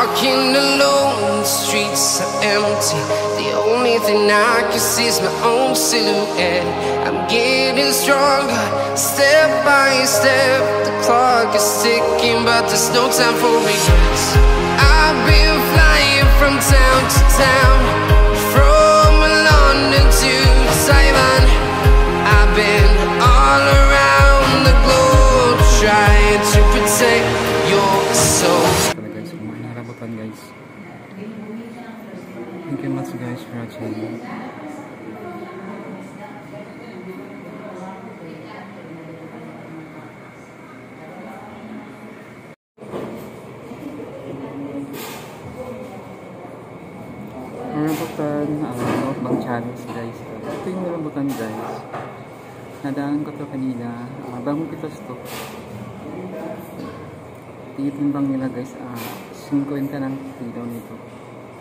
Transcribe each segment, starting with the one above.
walking alone, the streets are empty. The only thing I can see is my own silhouette. I'm getting stronger, step by step. The clock is ticking, but there's no time for regrets. I've been flying from town to town, from London to Taiwan. I've been all around the globe, trying to protect your soul. Guys, thank you much guys for watching. Rambutan, mukbang challenge guys. Ito yung rambutan guys. Nadaan ko to kanina, bagong pitas to. Titimbang nila guys, 50 ng kilo nito.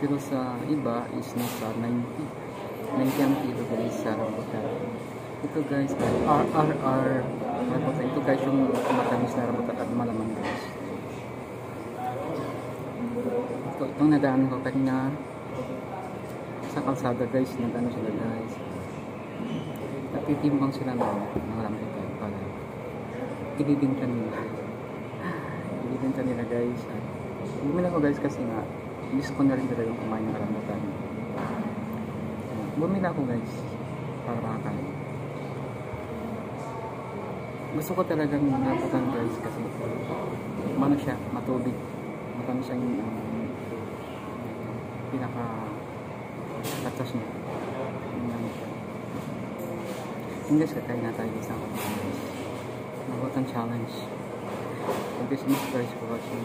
Pero sa iba is nasa 90 ang kilo guys sa rambutan. Ito guys, RRR rambutan. Ito guys yung matamis na rambutan at malaman guys. Itong nadaan ko kanina sa kalsada guys, nadaan sila guys. Nagtitimbang sila ng mga rambutan para ibibinta nila guys. Bumili ako guys kasi nga miss ko na rin talaga yung kumain ng rambutan. Bumili ako guys para makakain. Gusto ko talagang rambutan guys kasi umano siya, matubig. Matamis siya yung pinaka tatas niya. Yung guys, kakain na tayo guys ng rambutan challenge. Thank you so much guys for watching.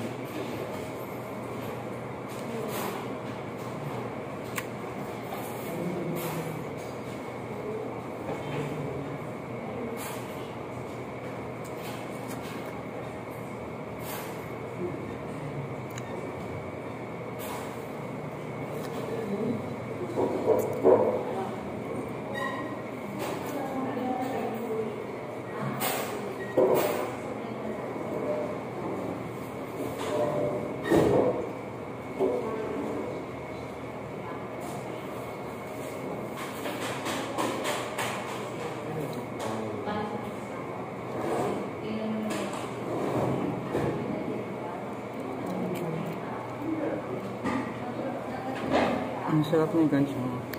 Ang sarap niya guys,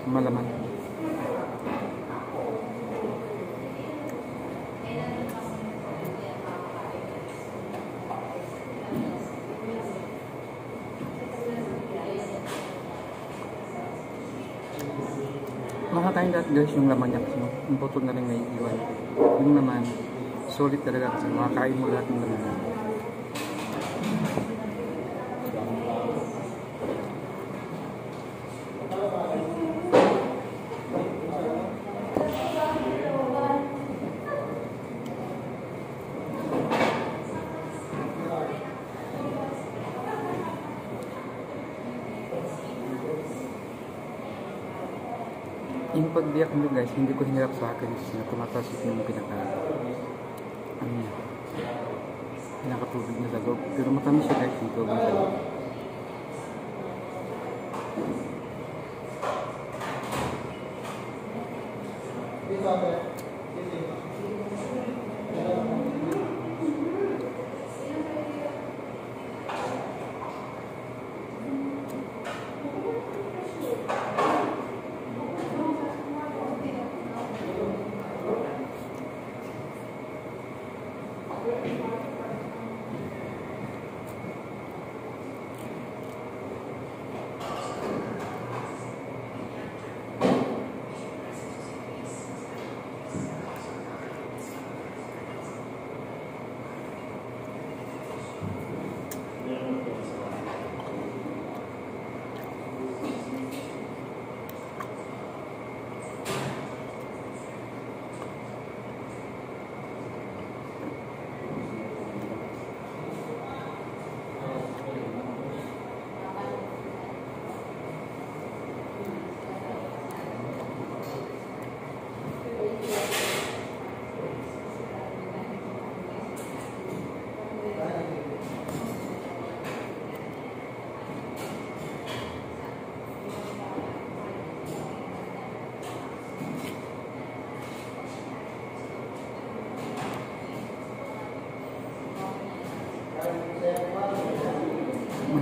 malaman. Makakain lahat guys yung laman niya kasi yung putol na rin may iwan. Yung naman, solid talaga kasi makakain mo lahat ng laman. Yung pagbiyak nyo guys, hindi ko hinirap sa akin na tumatasik yung pinakatubig na sa loob. Pero matamis siya guys yung tubig sa loob.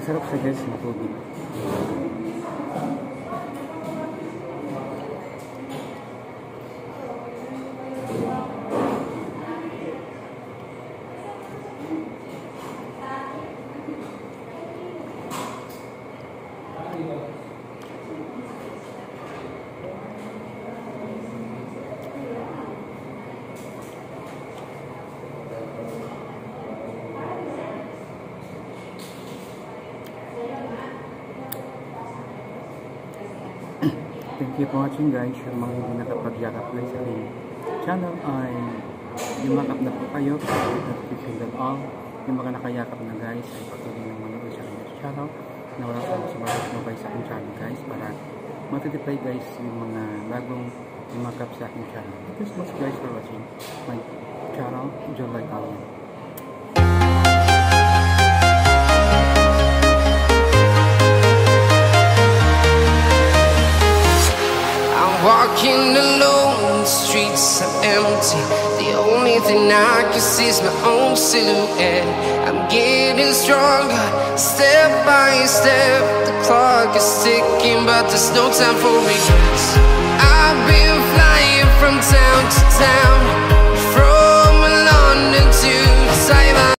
Masarap siya guys ng tubig. Thank you for watching guys. Yung mga hindi nakapagyakap guys sa aking channel ay yumakap na po kayo. Notification bell all. Yung mga nakayakap na guys ay patuloy na manood sa aking channel na wala sa sumasubay sa aking channel guys para matitipay guys yung mga bagong yumakap sa aking channel. Thank you so much guys for watching my channel. John Like Allen. Walking alone, the streets are empty. The only thing I can see is my own silhouette. I'm getting stronger, step by step. The clock is ticking, but there's no time for regrets. I've been flying from town to town,